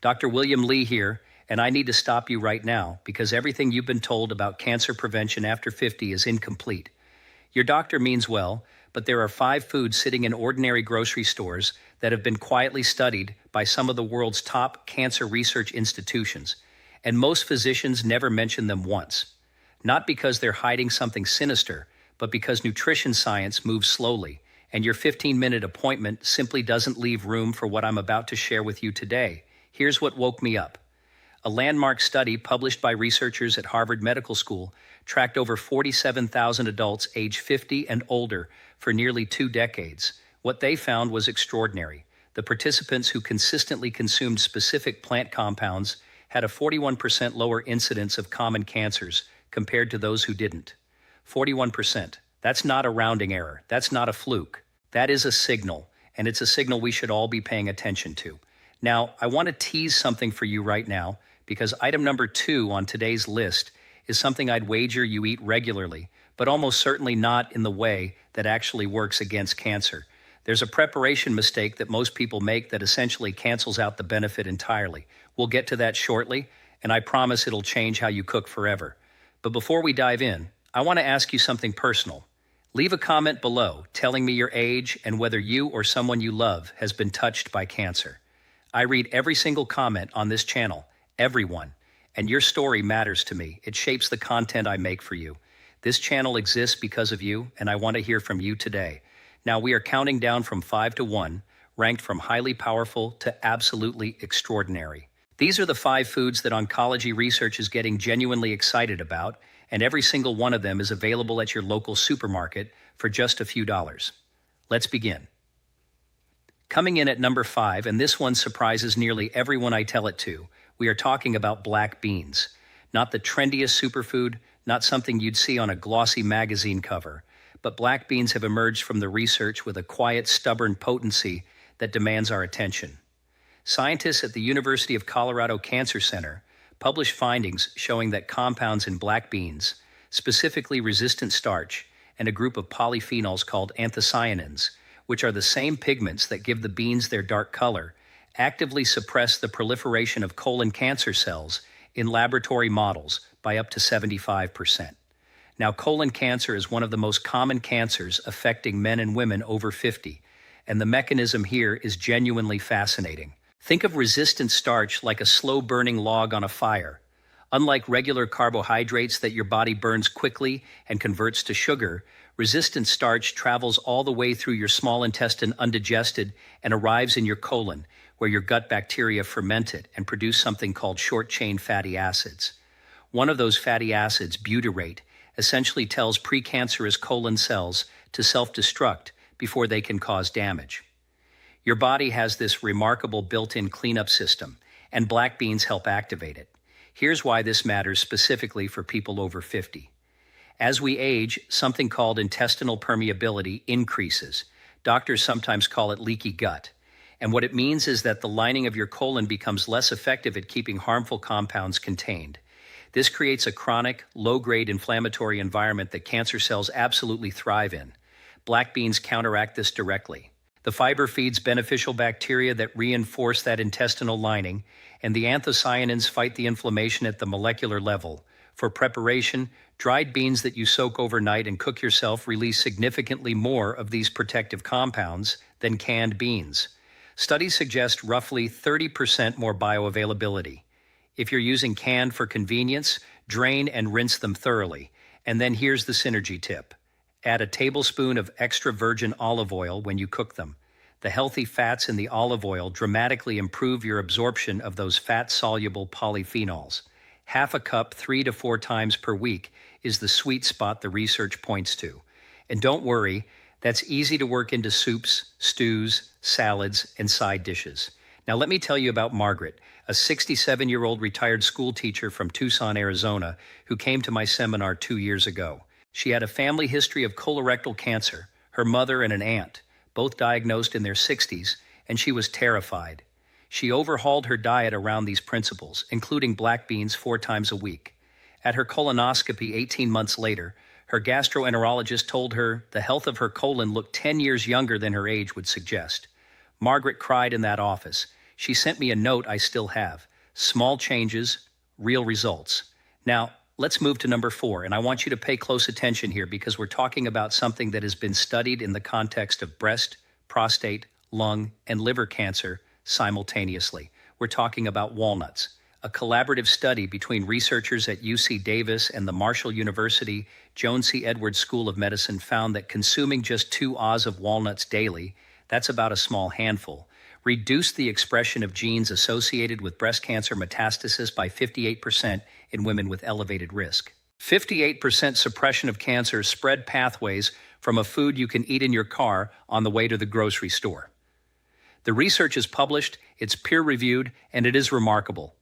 Dr. William Lee here, and I need to stop you right now because everything you've been told about cancer prevention after 50 is incomplete. Your doctor means well, but there are 5 foods sitting in ordinary grocery stores that have been quietly studied by some of the world's top cancer research institutions, and most physicians never mention them once. Not because they're hiding something sinister, but because nutrition science moves slowly, and your 15-minute appointment simply doesn't leave room for what I'm about to share with you today. Here's what woke me up. A landmark study published by researchers at Harvard Medical School tracked over 47,000 adults age 50 and older for nearly 2 decades. What they found was extraordinary. The participants who consistently consumed specific plant compounds had a 41% lower incidence of common cancers compared to those who didn't. 41%. That's not a rounding error. That's not a fluke. That is a signal, and it's a signal we should all be paying attention to. Now, I want to tease something for you right now because item number 2 on today's list is something I'd wager you eat regularly, but almost certainly not in the way that actually works against cancer. There's a preparation mistake that most people make that essentially cancels out the benefit entirely. We'll get to that shortly, and I promise it'll change how you cook forever. But before we dive in, I want to ask you something personal. Leave a comment below telling me your age and whether you or someone you love has been touched by cancer. I read every single comment on this channel, everyone, and your story matters to me. It shapes the content I make for you. This channel exists because of you, and I want to hear from you today. Now we are counting down from 5 to 1, ranked from highly powerful to absolutely extraordinary. These are the 5 foods that oncology research is getting genuinely excited about, and every single one of them is available at your local supermarket for just a few dollars. Let's begin. Coming in at number 5, and this one surprises nearly everyone I tell it to, we are talking about black beans. Not the trendiest superfood, not something you'd see on a glossy magazine cover, but black beans have emerged from the research with a quiet, stubborn potency that demands our attention. Scientists at the University of Colorado Cancer Center published findings showing that compounds in black beans, specifically resistant starch, and a group of polyphenols called anthocyanins, which are the same pigments that give the beans their dark color, actively suppress the proliferation of colon cancer cells in laboratory models by up to 75%. Now, colon cancer is one of the most common cancers affecting men and women over 50, and the mechanism here is genuinely fascinating. Think of resistant starch like a slow-burning log on a fire. Unlike regular carbohydrates that your body burns quickly and converts to sugar, resistant starch travels all the way through your small intestine undigested and arrives in your colon, where your gut bacteria ferment it and produce something called short-chain fatty acids. One of those fatty acids, butyrate, essentially tells precancerous colon cells to self-destruct before they can cause damage. Your body has this remarkable built-in cleanup system, and black beans help activate it. Here's why this matters specifically for people over 50. As we age, something called intestinal permeability increases. Doctors sometimes call it leaky gut. And what it means is that the lining of your colon becomes less effective at keeping harmful compounds contained. This creates a chronic, low-grade inflammatory environment that cancer cells absolutely thrive in. Black beans counteract this directly. The fiber feeds beneficial bacteria that reinforce that intestinal lining, and the anthocyanins fight the inflammation at the molecular level. For preparation, dried beans that you soak overnight and cook yourself release significantly more of these protective compounds than canned beans. Studies suggest roughly 30% more bioavailability. If you're using canned for convenience, drain and rinse them thoroughly. And then here's the synergy tip. Add a tablespoon of extra virgin olive oil when you cook them. The healthy fats in the olive oil dramatically improve your absorption of those fat-soluble polyphenols. Half a cup 3 to 4 times per week is the sweet spot the research points to. And don't worry, that's easy to work into soups, stews, salads, and side dishes. Now let me tell you about Margaret, a 67-year-old retired school teacher from Tucson, Arizona, who came to my seminar 2 years ago. She had a family history of colorectal cancer, her mother and an aunt, both diagnosed in their 60s, and she was terrified. She overhauled her diet around these principles, including black beans 4 times a week. At her colonoscopy 18 months later, her gastroenterologist told her the health of her colon looked 10 years younger than her age would suggest. Margaret cried in that office. She sent me a note I still have. Small changes, real results. Now, let's move to number 4, and I want you to pay close attention here because we're talking about something that has been studied in the context of breast, prostate, lung, and liver cancer simultaneously. We're talking about walnuts. A collaborative study between researchers at UC Davis and the Marshall University Joan C. Edwards School of Medicine found that consuming just 2 Oz of walnuts daily, that's about a small handful, reduced the expression of genes associated with breast cancer metastasis by 58% in women with elevated risk. 58% suppression of cancer spread pathways from a food you can eat in your car on the way to the grocery store. The research is published, it's peer-reviewed, and it is remarkable.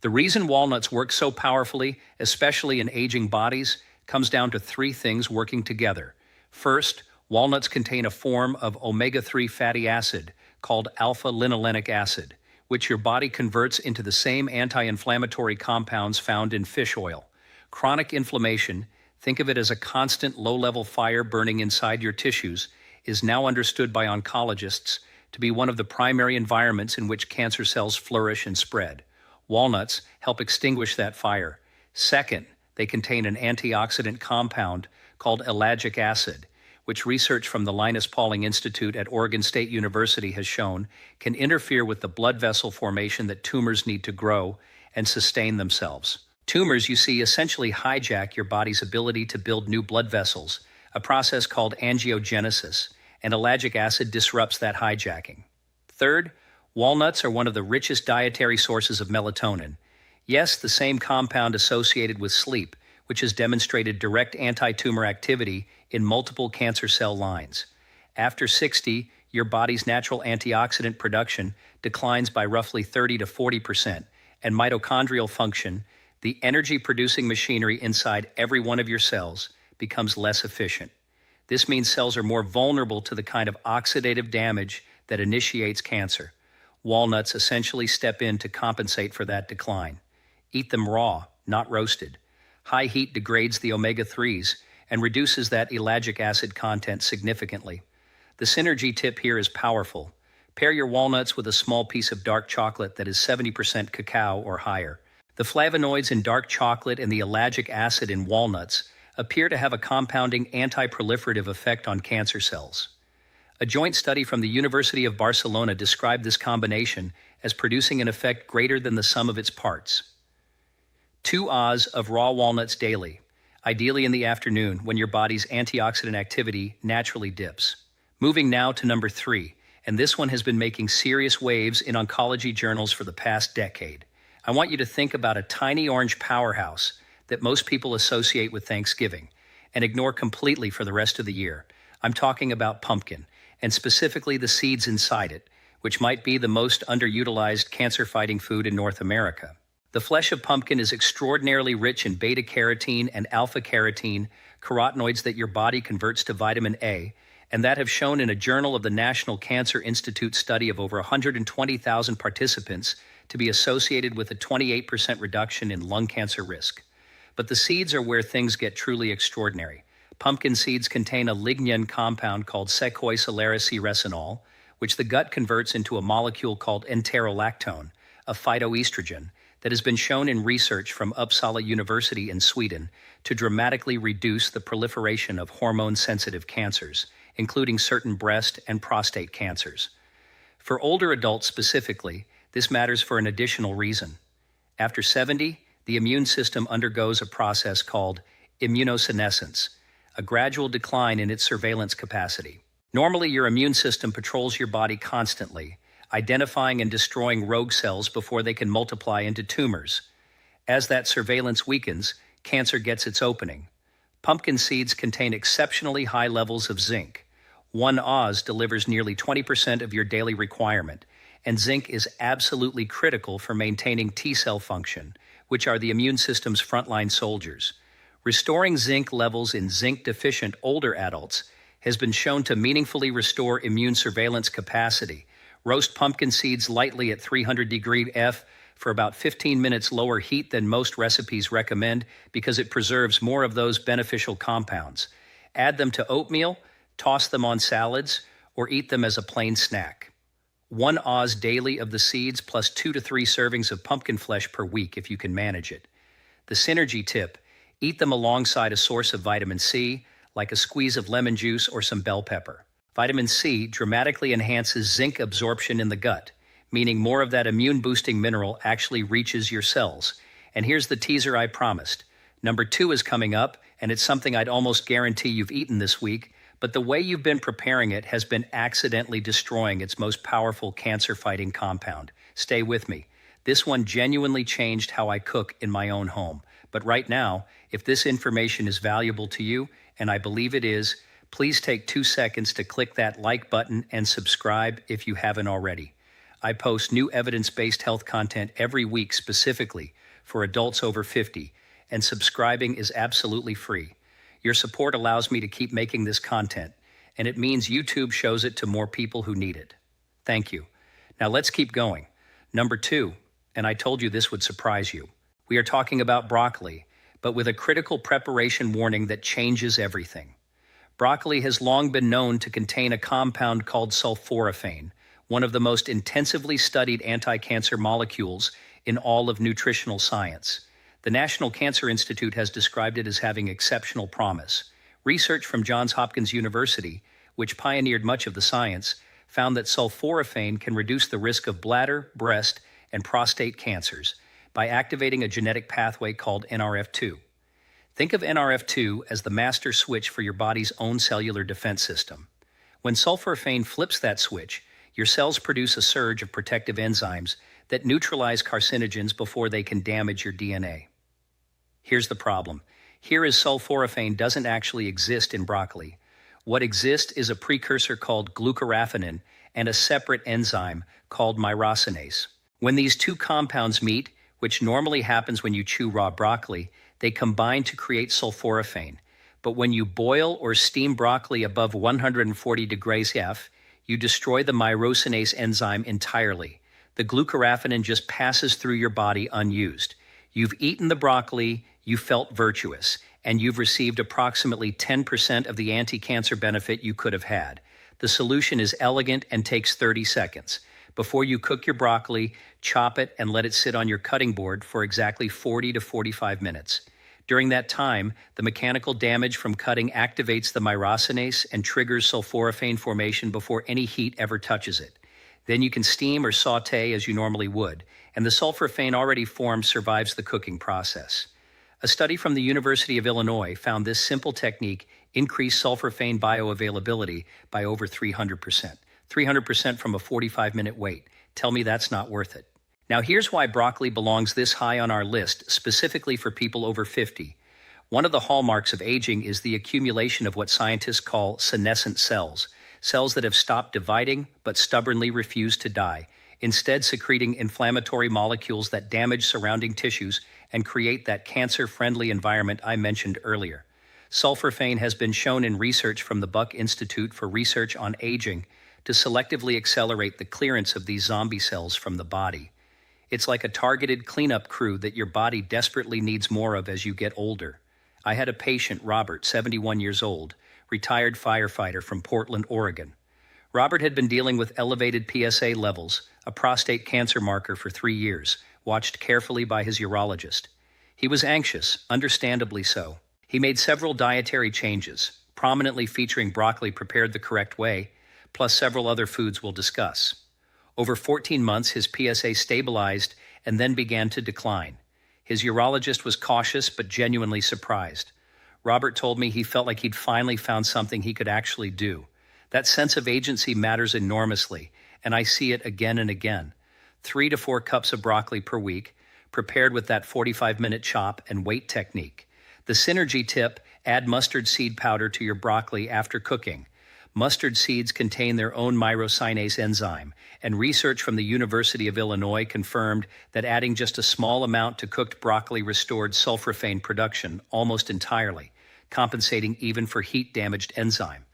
The reason walnuts work so powerfully, especially in aging bodies, comes down to 3 things working together. First, walnuts contain a form of omega-3 fatty acid called alpha-linolenic acid, which your body converts into the same anti-inflammatory compounds found in fish oil. Chronic inflammation, think of it as a constant low-level fire burning inside your tissues, is now understood by oncologists to be one of the primary environments in which cancer cells flourish and spread. Walnuts help extinguish that fire. Second, they contain an antioxidant compound called ellagic acid, which research from the Linus Pauling Institute at Oregon State University has shown can interfere with the blood vessel formation that tumors need to grow and sustain themselves. Tumors, you see, essentially hijack your body's ability to build new blood vessels, a process called angiogenesis, and ellagic acid disrupts that hijacking. Third, walnuts are one of the richest dietary sources of melatonin. Yes, the same compound associated with sleep, which has demonstrated direct anti-tumor activity in multiple cancer cell lines. After 60, your body's natural antioxidant production declines by roughly 30 to 40%, and mitochondrial function, the energy-producing machinery inside every one of your cells, becomes less efficient. This means cells are more vulnerable to the kind of oxidative damage that initiates cancer. Walnuts essentially step in to compensate for that decline. Eat them raw, not roasted. High heat degrades the omega-3s and reduces that ellagic acid content significantly. The synergy tip here is powerful. Pair your walnuts with a small piece of dark chocolate that is 70% cacao or higher. The flavonoids in dark chocolate and the ellagic acid in walnuts appear to have a compounding anti-proliferative effect on cancer cells. A joint study from the University of Barcelona described this combination as producing an effect greater than the sum of its parts. 2 Oz of raw walnuts daily, ideally in the afternoon when your body's antioxidant activity naturally dips. Moving now to number 3, and this one has been making serious waves in oncology journals for the past decade. I want you to think about a tiny orange powerhouse that most people associate with Thanksgiving and ignore completely for the rest of the year. I'm talking about pumpkin, and specifically the seeds inside it, which might be the most underutilized cancer-fighting food in North America. The flesh of pumpkin is extraordinarily rich in beta-carotene and alpha-carotene, carotenoids that your body converts to vitamin A, and that have shown in a Journal of the National Cancer Institute study of over 120,000 participants to be associated with a 28% reduction in lung cancer risk. But the seeds are where things get truly extraordinary. Pumpkin seeds contain a lignin compound called sequoisolaraceresinol, which the gut converts into a molecule called enterolactone, a phytoestrogen, that has been shown in research from Uppsala University in Sweden to dramatically reduce the proliferation of hormone-sensitive cancers, including certain breast and prostate cancers. For older adults specifically, this matters for an additional reason. After 70, the immune system undergoes a process called immunosenescence, a gradual decline in its surveillance capacity. Normally, your immune system patrols your body constantly, identifying and destroying rogue cells before they can multiply into tumors. As that surveillance weakens, cancer gets its opening. Pumpkin seeds contain exceptionally high levels of zinc. 1 Oz delivers nearly 20% of your daily requirement, and zinc is absolutely critical for maintaining T-cell function, which are the immune system's frontline soldiers. Restoring zinc levels in zinc-deficient older adults has been shown to meaningfully restore immune surveillance capacity. Roast pumpkin seeds lightly at 300 degrees F for about 15 minutes lower heat than most recipes recommend because it preserves more of those beneficial compounds. Add them to oatmeal, toss them on salads, or eat them as a plain snack. 1 oz daily of the seeds plus 2 to 3 servings of pumpkin flesh per week if you can manage it. The synergy tip: eat them alongside a source of vitamin C, like a squeeze of lemon juice or some bell pepper. Vitamin C dramatically enhances zinc absorption in the gut, meaning more of that immune-boosting mineral actually reaches your cells. And here's the teaser I promised. Number 2 is coming up, and it's something I'd almost guarantee you've eaten this week, but the way you've been preparing it has been accidentally destroying its most powerful cancer-fighting compound. Stay with me. This one genuinely changed how I cook in my own home. But right now, if this information is valuable to you, and I believe it is, please take 2 seconds to click that like button and subscribe if you haven't already. I post new evidence-based health content every week specifically for adults over 50, and subscribing is absolutely free. Your support allows me to keep making this content, and it means YouTube shows it to more people who need it. Thank you. Now let's keep going. Number 2, and I told you this would surprise you. We are talking about broccoli, but with a critical preparation warning that changes everything. Broccoli has long been known to contain a compound called sulforaphane, one of the most intensively studied anti-cancer molecules in all of nutritional science. The National Cancer Institute has described it as having exceptional promise. Research from Johns Hopkins University, which pioneered much of the science, found that sulforaphane can reduce the risk of bladder, breast, and prostate cancers by activating a genetic pathway called NRF2. Think of NRF2 as the master switch for your body's own cellular defense system. When sulforaphane flips that switch, your cells produce a surge of protective enzymes that neutralize carcinogens before they can damage your DNA. Here's the problem. Here is sulforaphane doesn't actually exist in broccoli. What exists is a precursor called glucoraphanin and a separate enzyme called myrosinase. When these two compounds meet, which normally happens when you chew raw broccoli, they combine to create sulforaphane. But when you boil or steam broccoli above 140 degrees F, you destroy the myrosinase enzyme entirely. The glucoraphanin just passes through your body unused. You've eaten the broccoli, you felt virtuous, and you've received approximately 10% of the anti-cancer benefit you could have had. The solution is elegant and takes 30 seconds. Before you cook your broccoli, chop it and let it sit on your cutting board for exactly 40 to 45 minutes. During that time, the mechanical damage from cutting activates the myrosinase and triggers sulforaphane formation before any heat ever touches it. Then you can steam or sauté as you normally would, and the sulforaphane already formed survives the cooking process. A study from the University of Illinois found this simple technique increased sulforaphane bioavailability by over 300%. 300% from a 45-minute wait. Tell me that's not worth it. Now here's why broccoli belongs this high on our list, specifically for people over 50. One of the hallmarks of aging is the accumulation of what scientists call senescent cells, cells that have stopped dividing but stubbornly refuse to die, instead secreting inflammatory molecules that damage surrounding tissues and create that cancer-friendly environment I mentioned earlier. Sulforaphane has been shown in research from the Buck Institute for Research on Aging to selectively accelerate the clearance of these zombie cells from the body. It's like a targeted cleanup crew that your body desperately needs more of as you get older. I had a patient, Robert, 71 years old, retired firefighter from Portland, Oregon. Robert had been dealing with elevated PSA levels, a prostate cancer marker, for 3 years, watched carefully by his urologist. He was anxious, understandably so. He made several dietary changes, prominently featuring broccoli prepared the correct way, plus several other foods we'll discuss. Over 14 months, his PSA stabilized and then began to decline. His urologist was cautious but genuinely surprised. Robert told me he felt like he'd finally found something he could actually do. That sense of agency matters enormously, and I see it again and again. 3 to 4 cups of broccoli per week, prepared with that 45-minute chop and wait technique. The synergy tip: add mustard seed powder to your broccoli after cooking. Mustard seeds contain their own myrosinase enzyme, and research from the University of Illinois confirmed that adding just a small amount to cooked broccoli restored sulforaphane production almost entirely, compensating even for heat-damaged enzyme.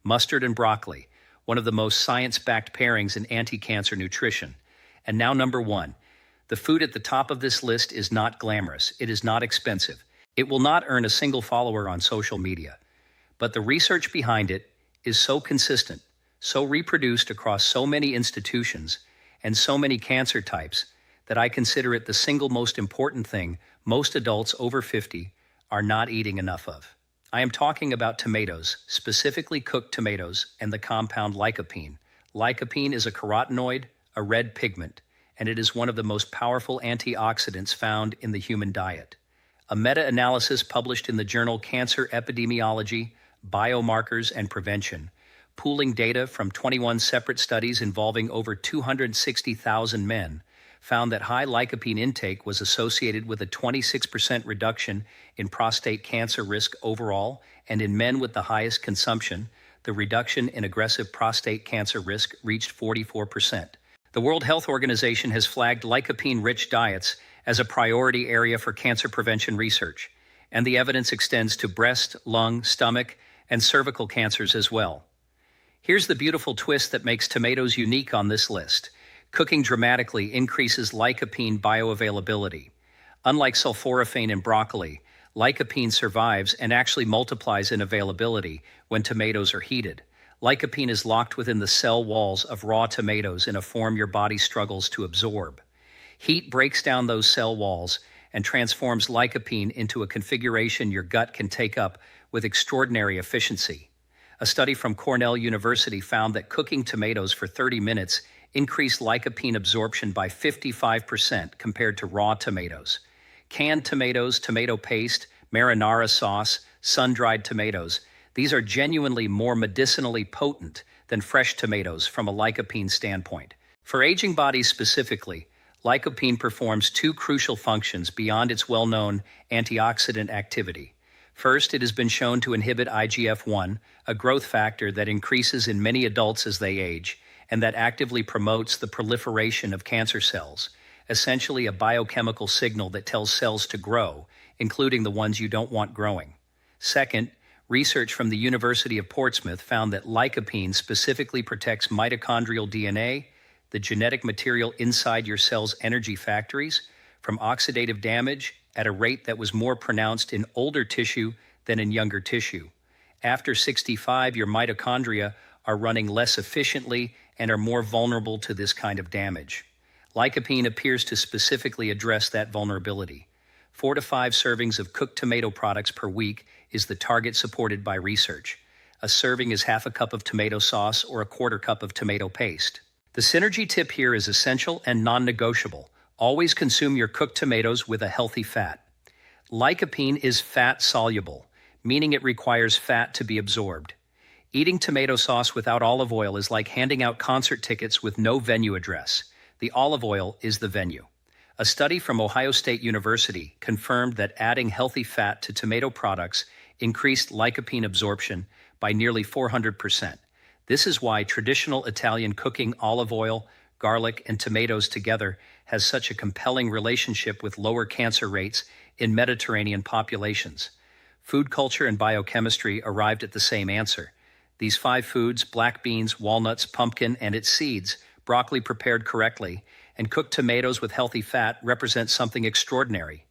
Mustard and broccoli, one of the most science-backed pairings in anti-cancer nutrition. And now number 1. The food at the top of this list is not glamorous. It is not expensive. It will not earn a single follower on social media. But the research behind it is so consistent, so reproduced across so many institutions and so many cancer types that I consider it the single most important thing most adults over 50 are not eating enough of. I am talking about tomatoes, specifically cooked tomatoes, and the compound lycopene. Lycopene is a carotenoid, a red pigment, and it is one of the most powerful antioxidants found in the human diet. A meta-analysis published in the journal Cancer Epidemiology, Biomarkers and Prevention, pooling data from 21 separate studies involving over 260,000 men, found that high lycopene intake was associated with a 26% reduction in prostate cancer risk overall, and in men with the highest consumption, the reduction in aggressive prostate cancer risk reached 44%. The World Health Organization has flagged lycopene-rich diets as a priority area for cancer prevention research, and the evidence extends to breast, lung, stomach, and cervical cancers as well. Here's the beautiful twist that makes tomatoes unique on this list. Cooking dramatically increases lycopene bioavailability. Unlike sulforaphane in broccoli, lycopene survives and actually multiplies in availability when tomatoes are heated. Lycopene is locked within the cell walls of raw tomatoes in a form your body struggles to absorb. Heat breaks down those cell walls and transforms lycopene into a configuration your gut can take up with extraordinary efficiency. A study from Cornell University found that cooking tomatoes for 30 minutes increased lycopene absorption by 55% compared to raw tomatoes. Canned tomatoes, tomato paste, marinara sauce, sun-dried tomatoes, these are genuinely more medicinally potent than fresh tomatoes from a lycopene standpoint. For aging bodies specifically, lycopene performs two crucial functions beyond its well-known antioxidant activity. First, it has been shown to inhibit IGF-1, a growth factor that increases in many adults as they age, and that actively promotes the proliferation of cancer cells, essentially a biochemical signal that tells cells to grow, including the ones you don't want growing. Second, research from the University of Portsmouth found that lycopene specifically protects mitochondrial DNA, the genetic material inside your cell's energy factories, from oxidative damage at a rate that was more pronounced in older tissue than in younger tissue. After 65, your mitochondria are running less efficiently and are more vulnerable to this kind of damage. Lycopene appears to specifically address that vulnerability. 4 to 5 servings of cooked tomato products per week is the target supported by research. A serving is half a cup of tomato sauce or a quarter cup of tomato paste. The synergy tip here is essential and non-negotiable. Always consume your cooked tomatoes with a healthy fat. Lycopene is fat-soluble, meaning it requires fat to be absorbed. Eating tomato sauce without olive oil is like handing out concert tickets with no venue address. The olive oil is the venue. A study from Ohio State University confirmed that adding healthy fat to tomato products increased lycopene absorption by nearly 400%. This is why traditional Italian cooking olive oil, garlic, and tomatoes together has such a compelling relationship with lower cancer rates in Mediterranean populations. Food culture and biochemistry arrived at the same answer. These 5 foods, black beans, walnuts, pumpkin, and its seeds, broccoli prepared correctly, and cooked tomatoes with healthy fat represent something extraordinary.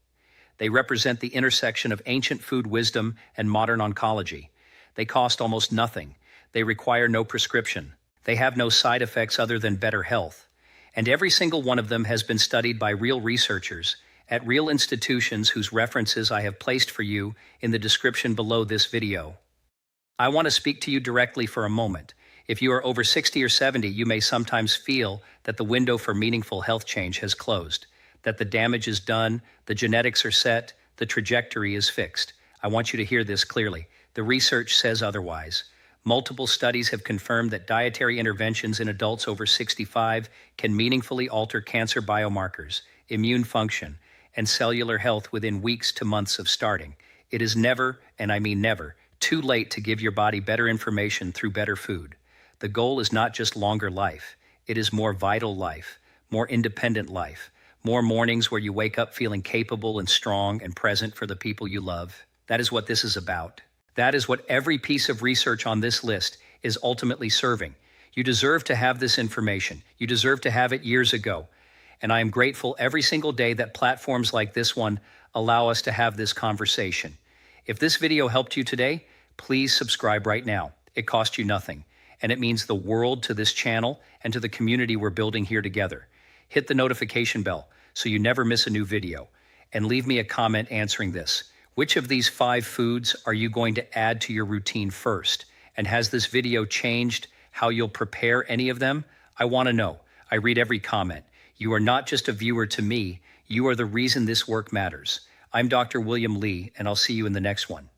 They represent the intersection of ancient food wisdom and modern oncology. They cost almost nothing. They require no prescription. They have no side effects other than better health. And every single one of them has been studied by real researchers at real institutions whose references I have placed for you in the description below this video. I want to speak to you directly for a moment. If you are over 60 or 70, you may sometimes feel that the window for meaningful health change has closed, that the damage is done, the genetics are set, the trajectory is fixed. I want you to hear this clearly. The research says otherwise. Multiple studies have confirmed that dietary interventions in adults over 65 can meaningfully alter cancer biomarkers, immune function, and cellular health within weeks to months of starting. It is never, and I mean never, too late to give your body better information through better food. The goal is not just longer life. It is more vital life, more independent life, more mornings where you wake up feeling capable and strong and present for the people you love. That is what this is about. That is what every piece of research on this list is ultimately serving. You deserve to have this information. You deserve to have it years ago. And I am grateful every single day that platforms like this one allow us to have this conversation. If this video helped you today, please subscribe right now. It costs you nothing. and it means the world to this channel and to the community we're building here together. Hit the notification bell so you never miss a new video, and leave me a comment answering this. Which of these 5 foods are you going to add to your routine first? And has this video changed how you'll prepare any of them? I want to know. I read every comment. You are not just a viewer to me, you are the reason this work matters. I'm Dr. William Lee, and I'll see you in the next one.